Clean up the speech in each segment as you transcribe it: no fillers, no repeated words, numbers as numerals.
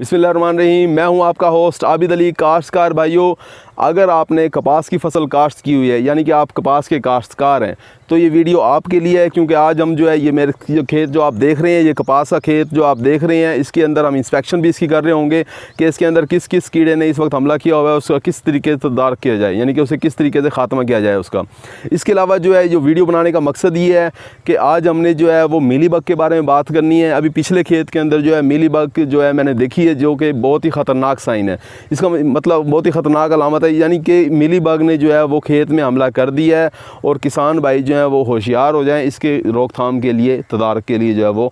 बिस्मिल्लाहिर्रहमानिर्रहीम। मैं हूं आपका होस्ट आबिद अली। काश्तकार भाइयों, अगर आपने कपास की फसल काश्त की हुई है, यानी कि आप कपास के काश्तकार हैं, तो ये वीडियो आपके लिए है। क्योंकि आज हम जो है ये मेरे जो खेत जो आप देख रहे हैं, ये कपास का खेत जो आप देख रहे हैं, इसके अंदर हम इंस्पेक्शन भी इसकी कर रहे होंगे कि इसके अंदर किस किस कीड़े ने इस वक्त हमला किया हुआ है, उसका किस तरीके से तदार किया जाए, यानी कि उसे किस तरीके से ख़ात्मा किया जाए उसका। इसके अलावा जो है जो वीडियो बनाने का मकसद ये है कि आज हमने जो है वो मीलीबग के बारे में बात करनी है। अभी पिछले खेत के अंदर जो है मीलीबग जो है मैंने देखी है, जो कि बहुत ही ख़तरनाक साइन है। इसका मतलब बहुत ही ख़तरनाक अलामत है, यानी कि मीलीबग ने जो है वो खेत में हमला कर दिया है। और किसान भाई जो है वो होशियार हो जाएं, इसके रोकथाम के लिए, तदारक के लिए जो है वो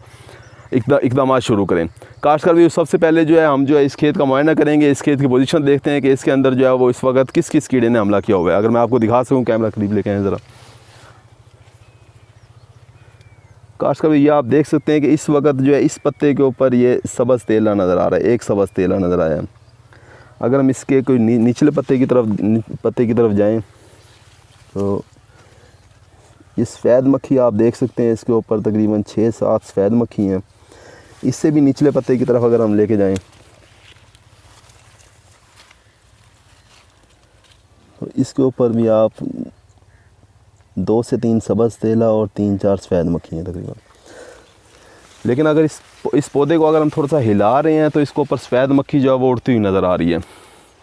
इक़दाम शुरू करें। काश्तकार भी सबसे पहले जो है हम जो है इस खेत का मुआयना करेंगे, इस खेत की पोजीशन देखते हैं कि इसके अंदर जो है वो इस वक्त किस किस कीड़े ने हमला किया हुआ है। अगर मैं आपको दिखा सकूँ, कैमरा करीब लेके आएँ ज़रा। काश्तकार भी ये आप देख सकते हैं कि इस वक्त जो है इस पत्ते के ऊपर ये सब्ज़ तेला नज़र आ रहा है, एक सब्ज़ तेला नज़र आया है। अगर हम इसके कोई निचले पत्ते की तरफ जाएं तो ये सफ़ेद मक्खी आप देख सकते हैं, इसके ऊपर तकरीबन 6-7 सफ़ेद मक्खी हैं। इससे भी निचले पत्ते की तरफ अगर हम लेके जाएं तो इसके ऊपर भी आप 2 से 3 सब्ज़ तेला और 3-4 सफ़ेद मक्खी हैं तकरीबन। लेकिन अगर इस पौधे को अगर हम थोड़ा सा हिला रहे हैं तो इसके ऊपर सफ़ेद मक्खी जो है वो उड़ती हुई नज़र आ रही है।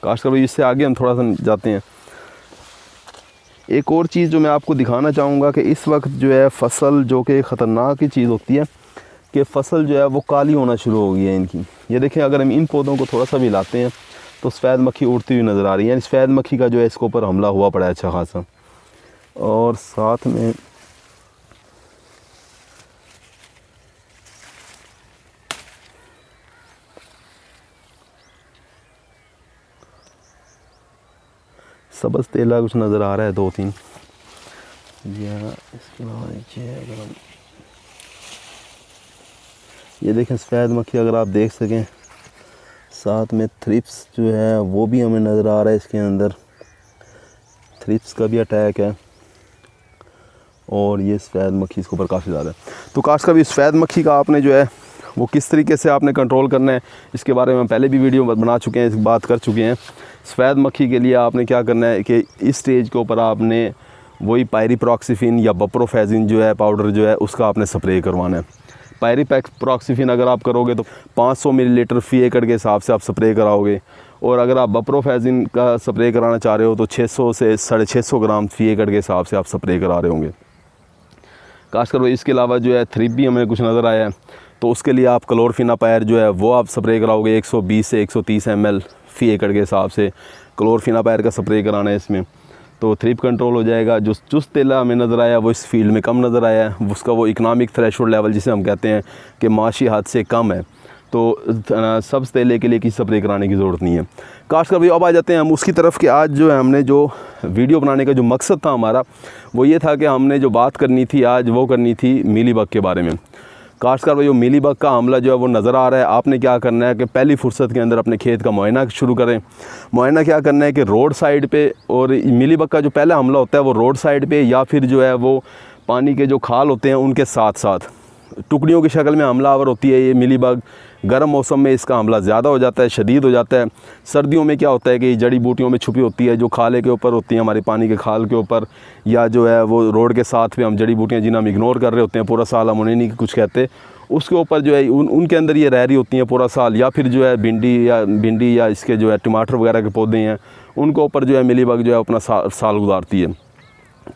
काश्तकार भाई इससे आगे हम थोड़ा सा जाते हैं। एक और चीज़ जो मैं आपको दिखाना चाहूँगा कि इस वक्त जो है फसल, जो कि ख़तरनाक ही चीज़ होती है कि फसल जो है वो काली होना शुरू हो गई है इनकी। ये देखें, अगर हम इन पौधों को थोड़ा सा भी हिलाते हैं तो सफ़ेद मक्खी उड़ती हुई नज़र आ रही है। सफ़ेद मक्खी का जो है इसके ऊपर हमला हुआ पड़ा है अच्छा खासा। और साथ में सब्ज़ तेला कुछ नज़र आ रहा है 2-3, या इसके अलावा नीचे अगर हम ये देखें सफ़ेद मक्खी अगर आप देख सकें, साथ में थ्रिप्स जो है वो भी हमें नज़र आ रहा है। इसके अंदर थ्रिप्स का भी अटैक है और ये सफ़ेद मक्खी इसके ऊपर काफ़ी ज़्यादा है। तो काश्तकार भी सफ़ेद मक्खी का आपने जो है वो किस तरीके से आपने कंट्रोल करना है, इसके बारे में पहले भी वीडियो बना चुके हैं, बात कर चुके हैं। सफ़ेद मक्खी के लिए आपने क्या करना है कि इस स्टेज के ऊपर आपने वही पायरीप्रॉक्सीफिन या बप्रोफेजिन जो है पाउडर जो है उसका आपने स्प्रे करवाना है। पायरीप्रॉक्सीफिन अगर आप करोगे तो 500 मिलीलीटर फ़ी एकड़ के हिसाब से आप स्प्रे कराओगे, और अगर आप बप्रोफेजिन का स्प्रे कराना चाह रहे हो तो 600 से 650 ग्राम फ़ी एकड़ के हिसाब से आप स्प्रे करा रहे होंगे। काश्तकार भाई इसके अलावा जो है थ्रिप भी हमें कुछ नज़र आया है, तो उसके लिए आप क्लोरफिनापायर जो है वो आप स्प्रे कराओगे 120 से 130 ml फ़ी एकड़ के हिसाब से क्लोरफिनापायर का स्प्रे कराना है इसमें, तो थ्रिप कंट्रोल हो जाएगा। जो चुस्त तेला हमें नज़र आया वो इस फील्ड में कम नज़र आया है, उसका वो इकनॉमिक थ्रेशोल्ड लेवल जिसे हम कहते हैं कि माशी हद से कम है, तो सब्ज़ तेले के लिए किसी स्प्रे कराने की ज़रूरत नहीं है। काश्तकार भाई अब आ जाते हैं हम उसकी तरफ कि आज जो है हमने जो वीडियो बनाने का जो मकसद था हमारा वो ये था कि हमने जो बात करनी थी आज वो करनी थी मीलीबग के बारे में। काश्तकार भाई मीलीबग का हमला जो है वो नज़र आ रहा है। आपने क्या करना है कि पहली फुर्सत के अंदर अपने खेत का मुआयना शुरू करें। मुआयना क्या करना है कि रोड साइड पे, और मीलीबग का जो पहला हमला होता है वो रोड साइड पे या फिर जो है वो पानी के जो खाल होते हैं उनके साथ साथ टुकड़ियों की शक्ल में हमलावर होती है ये मीलीबग। गर्म मौसम में इसका हमला ज़्यादा हो जाता है, शदीद हो जाता है। सर्दियों में क्या होता है कि जड़ी बूटियों में छुपी होती है, जो खाले के ऊपर होती हैं, हमारे पानी के खाल के ऊपर, या जो है वो रोड के साथ में हम जड़ी बूटियाँ जिन्हें हम इग्नोर कर रहे होते हैं पूरा साल, हम उन्हें नहीं कुछ कहते, उसके ऊपर जो है उनके अंदर ये रह रही होती हैं पूरा साल। या फिर जो है भिंडी या इसके जो है टमाटर वगैरह के पौधे हैं उनके ऊपर जो है मीलीबग जो है अपना साल गुजारती है।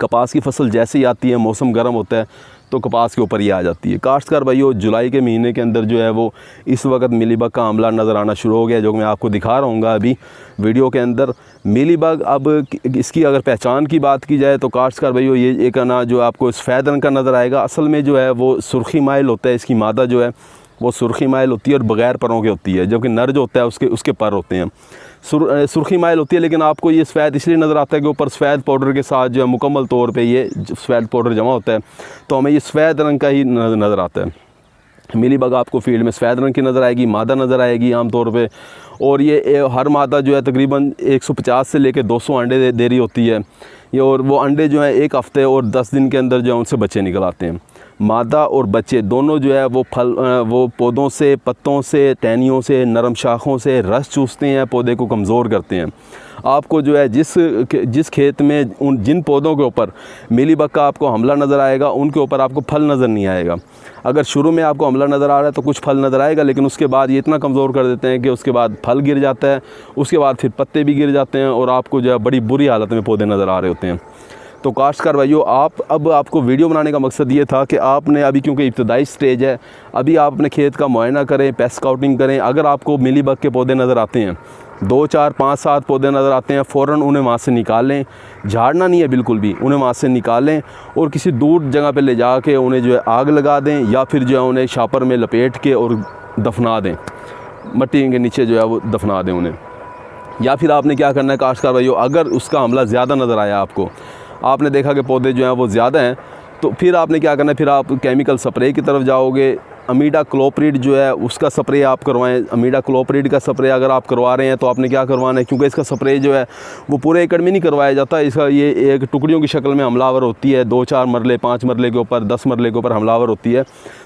कपास की फसल जैसे ही आती है, मौसम गर्म होता है तो कपास के ऊपर ये आ जाती है। काश्तकार भाइयों जुलाई के महीने के अंदर जो है वो इस वक्त मीलीबग का हमला नज़र आना शुरू हो गया, जो मैं आपको दिखा रहा हूँ अभी वीडियो के अंदर। मीलीबग अब इसकी अगर पहचान की बात की जाए तो काश्तकार भाइयों ये एक ना जो आपको सफ़ेद रंग का नज़र आएगा, असल में जो है वो सुर्खी माइल होता है। इसकी मादा जो है वो सुर्खी माइल होती है और बग़ैर परों के होती है, जबकि नर जो होता है उसके पर होते हैं। सुर्खी माइल होती है, लेकिन आपको ये सफ़ेद इसलिए नज़र आता है कि ऊपर सफ़ेद पाउडर के साथ जो है मुकम्मल तौर पे ये सफ़ेद पाउडर जमा होता है, तो हमें ये सफ़ेद रंग का ही नज़र आता है। मीलीबग आपको फील्ड में सफ़ेद रंग की नज़र आएगी, मादा नज़र आएगी आम तौर पे, और ये हर मादा जो है तकरीबन 150 से लेकर 200 अंडे दे रही होती है ये, और वो अंडे जो हैं 1 हफ़्ते और 10 दिन के अंदर जो है उनसे बच्चे निकल आते हैं। मादा और बच्चे दोनों जो है वो पौधों से, पत्तों से, टहनियों से, नरम शाखों से रस चूसते हैं, पौधे को कमज़ोर करते हैं। आपको जो है जिस खेत में जिन पौधों के ऊपर मीलीबग का आपको हमला नज़र आएगा, उनके ऊपर आपको फल नज़र नहीं आएगा। अगर शुरू में आपको हमला नज़र आ रहा है तो कुछ फल नज़र आएगा, लेकिन उसके बाद ये इतना कमज़ोर कर देते हैं कि उसके बाद फल गिर जाता है, उसके बाद फिर पत्ते भी गिर जाते हैं और आपको जो है बड़ी बुरी हालत में पौधे नज़र आ रहे होते हैं। तो काश्तकार भाइयों, आपको वीडियो बनाने का मकसद ये था कि आपने अभी, क्योंकि इब्तदाई स्टेज है, अभी आप अपने खेत का मुआयना करें, पेस्ट स्काउटिंग करें। अगर आपको मीलीबग के पौधे नज़र आते हैं, 2, 4, 5, 7 पौधे नज़र आते हैं, फ़ौरन उन्हें वहाँ से निकाल लें। झाड़ना नहीं है बिल्कुल भी, उन्हें वहाँ से निकाल लें और किसी दूर जगह पे ले जा के उन्हें जो है आग लगा दें, या फिर जो है उन्हें शापर में लपेट के और दफना दें, मिट्टी के नीचे जो है वो दफना दें उन्हें। या फिर आपने क्या करना है काश्तकार भाइयों, अगर उसका हमला ज़्यादा नज़र आया आपको, आपने देखा कि पौधे जो हैं वो ज़्यादा हैं, तो फिर आपने क्या करना है, फिर आप केमिकल स्प्रे की तरफ जाओगे। अमीडा क्लोप्रिड जो है उसका स्प्रे आप करवाएं। अमीडा क्लोप्रिड का स्प्रे अगर आप करवा रहे हैं तो आपने क्या करवाना है, क्योंकि इसका स्प्रे जो है वो पूरे एकड़ में नहीं करवाया जाता, इसका ये एक टुकड़ियों की शक्ल में हमलावर होती है। 2, 4 मरले, 5 मरले के ऊपर, 10 मरले के ऊपर हमलावर होती है।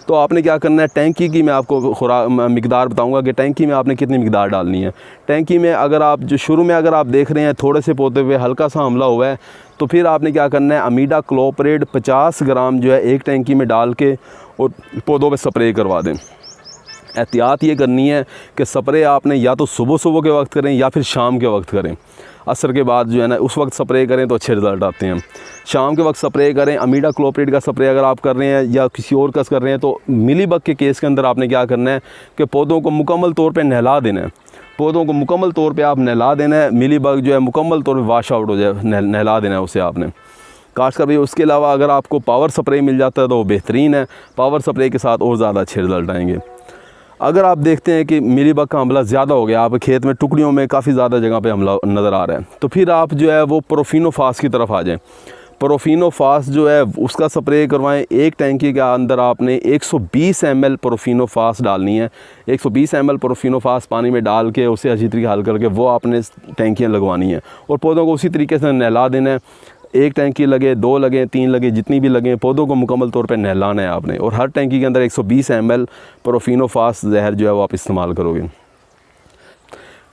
तो आपने क्या करना है, टैंकी की मैं आपको मिकदार बताऊँगा कि टैंकी में आपने कितनी मिकदार डालनी है। टैंकी में अगर आप जो शुरू में अगर आप देख रहे हैं थोड़े से पौधे हुए हल्का सा हमला हुआ है, तो फिर आपने क्या करना है, अमीडा क्लोप्रिड 50 ग्राम जो है एक टैंकी में डाल के और पौधों पे स्प्रे करवा दें। एहतियात ये करनी है कि स्प्रे आपने या तो सुबह के वक्त करें या फिर शाम के वक्त करें। असर के बाद जो है ना उस वक्त स्प्रे करें तो अच्छे रिज़ल्ट आते हैं। शाम के वक्त स्प्रे करें। अमीडा क्लोप्रिड का स्प्रे अगर आप कर रहे हैं या किसी और का कर रहे हैं, तो मीलीबग के केस के अंदर आपने क्या करना है कि पौधों को मुकम्मल तौर पर नहला देना है। पौधों को मुकम्मल तौर पे आप नहला देना है। मिलीबग जो है मुकम्मल तौर पे वाश आउट हो जाए, नहला देना है उसे आपने। खासकर भाई उसके अलावा अगर आपको पावर स्प्रे मिल जाता है तो वो बेहतरीन है। पावर स्प्रे के साथ और ज़्यादा अच्छे रिज़ल्ट आएंगे। अगर आप देखते हैं कि मिलीबग का हमला ज़्यादा हो गया, आप खेत में टुकड़ियों में काफ़ी ज़्यादा जगह पे हमला नज़र आ रहा है, तो फिर आप जो है वो प्रोफिनोफास की तरफ आ जाएँ। प्रोफिनोफास जो है उसका स्प्रे करवाएं। एक टैंकी के अंदर आपने 120 ml प्रोफिनोफास डालनी है। 120 ml प्रोफिनोफास पानी में डाल के उसे अच्छी तरीके हल करके वो आपने टैंकियाँ लगवानी है और पौधों को उसी तरीके से नहला देना है। एक टैंकी लगे, 2 लगे, 3 लगे, जितनी भी लगे, पौधों को मुकम्मल तौर पे नहलाना है आपने। और हर टैंकी के अंदर 120 ml प्रोफिनोफास जहर जो है वो आप इस्तेमाल करोगे।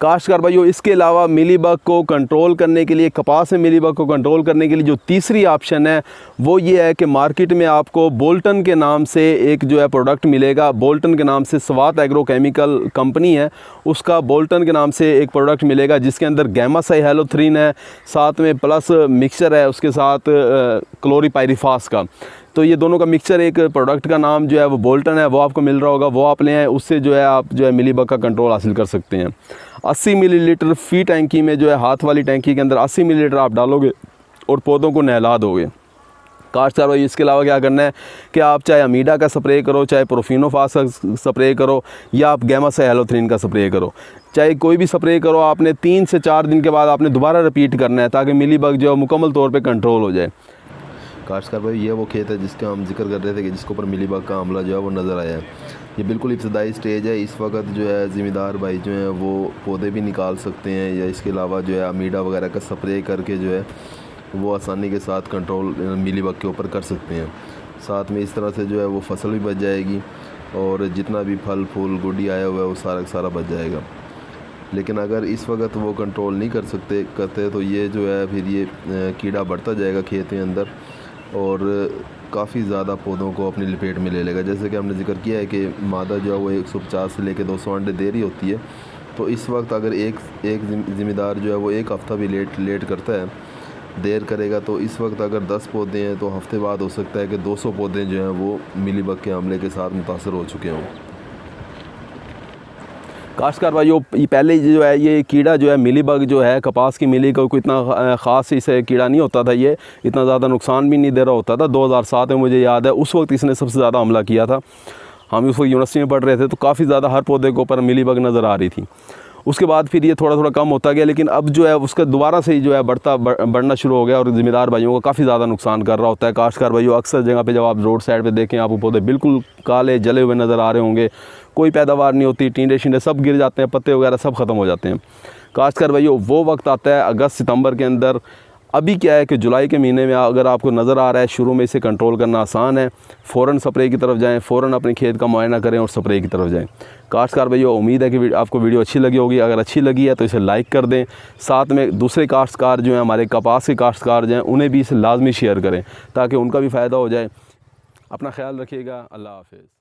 काश्तकार भाइयों, इसके अलावा मिलीबग को कंट्रोल करने के लिए, कपास में मिलीबग को कंट्रोल करने के लिए जो तीसरी ऑप्शन है वो ये है कि मार्केट में आपको बोल्टन के नाम से एक जो है प्रोडक्ट मिलेगा। बोल्टन के नाम से स्वात एग्रोकेमिकल कंपनी है, उसका बोल्टन के नाम से एक प्रोडक्ट मिलेगा जिसके अंदर गैमासाइहेलोथ्रीन है, साथ में प्लस मिक्सचर है उसके साथ क्लोरीपाइरिफास का। तो ये दोनों का मिक्सचर, एक प्रोडक्ट का नाम जो है वो बोल्टन है, वो आपको मिल रहा होगा, वो आप ले आएँ। उससे जो है आप जो है मिलीबग का कंट्रोल हासिल कर सकते हैं। 80 मिलीलीटर फी टैंकी में जो है हाथ वाली टैंकी के अंदर 80 मिलीलीटर आप डालोगे और पौधों को नहला दोगे। काश्तकार भाई, इसके अलावा क्या करना है कि आप चाहे अमीडा का स्प्रे करो, चाहे प्रोफिनोफास का स्प्रे करो, या आप गैमासाइहेलोथ्रीन का स्प्रे करो, चाहे कोई भी स्प्रे करो, आपने 3 से 4 दिन के बाद आपने दोबारा रिपीट करना है ताकि मिलीबग जो है मुकम्मल तौर पर कंट्रोल हो जाए। काश्तकार भाई, ये वो खेत है जिसका हम जिक्र कर रहे थे कि जिसके ऊपर मिलीबग का हमला जो है वो नज़र आया है। ये बिल्कुल इब्तदाई स्टेज है। इस वक्त जो है ज़िम्मेदार भाई जो हैं वो पौधे भी निकाल सकते हैं, या इसके अलावा जो है अमीडा वगैरह का स्प्रे करके जो है वो आसानी के साथ कंट्रोल मिलीबग के ऊपर कर सकते हैं। साथ में इस तरह से जो है वो फसल भी बच जाएगी और जितना भी फल फूल गुडी आया हुआ है वो सारा सारा बच जाएगा। लेकिन अगर इस वक्त वो कंट्रोल नहीं करते तो ये जो है फिर ये कीड़ा बढ़ता जाएगा खेत के अंदर और काफ़ी ज़्यादा पौधों को अपनी लपेट में ले लेगा। जैसे कि हमने जिक्र किया है कि मादा जो है वो 150 से लेकर 200 अंडे दे रही होती है। तो इस वक्त अगर एक ज़िम्मेदार जो है वो एक हफ़्ता भी लेट करता है, देर करेगा, तो इस वक्त अगर 10 पौधे हैं तो हफ्ते बाद हो सकता है कि 200 पौधे जो हैं वो मिलीबग के हमले के साथ मुतासर हो चुके हों। काश्तकार भाइयों, पहले जो है ये कीड़ा जो है मिलीबग जो है कपास की मिली का कोई इतना ख़ास इसे कीड़ा नहीं होता था, ये इतना ज़्यादा नुकसान भी नहीं दे रहा होता था। 2007 में मुझे याद है उस वक्त इसने सबसे ज़्यादा हमला किया था। हम उस वक्त यूनिवर्सिटी में पढ़ रहे थे तो काफ़ी ज़्यादा हर पौधे के ऊपर मिलीबग नज़र आ रही थी। उसके बाद फिर ये थोड़ा थोड़ा कम होता गया, लेकिन अब जो है उसका दोबारा से ही जो है बढ़ना शुरू हो गया और ज़िम्मेदार भाइयों को काफ़ी ज़्यादा नुकसान कर रहा होता है। काश्तकार भाइयों, अक्सर जगह पे जब आप रोड साइड पे देखें आपको पौधे बिल्कुल काले जले हुए नज़र आ रहे होंगे, कोई पैदावार नहीं होती, टींडे शींडे सब गिर जाते हैं, पत्ते वगैरह सब ख़त्म हो जाते हैं। काश्तकार भाइयों, वो वक्त आता है अगस्त सितंबर के अंदर, अभी क्या है कि जुलाई के महीने में अगर आपको नज़र आ रहा है शुरू में इसे कंट्रोल करना आसान है, फ़ौरन स्प्रे की तरफ जाएं, फ़ौरन अपने खेत का मुआयना करें और स्प्रे की तरफ जाएं। काश्तकार भाइयों, उम्मीद है कि आपको वीडियो अच्छी लगी होगी। अगर अच्छी लगी है तो इसे लाइक कर दें। साथ में दूसरे काश्तकार जो हैं, हमारे कपास के काश्तकार जो हैं, उन्हें भी इसे लाजमी शेयर करें ताकि उनका भी फ़ायदा हो जाए। अपना ख्याल रखिएगा। अल्लाह हाफ़िज़।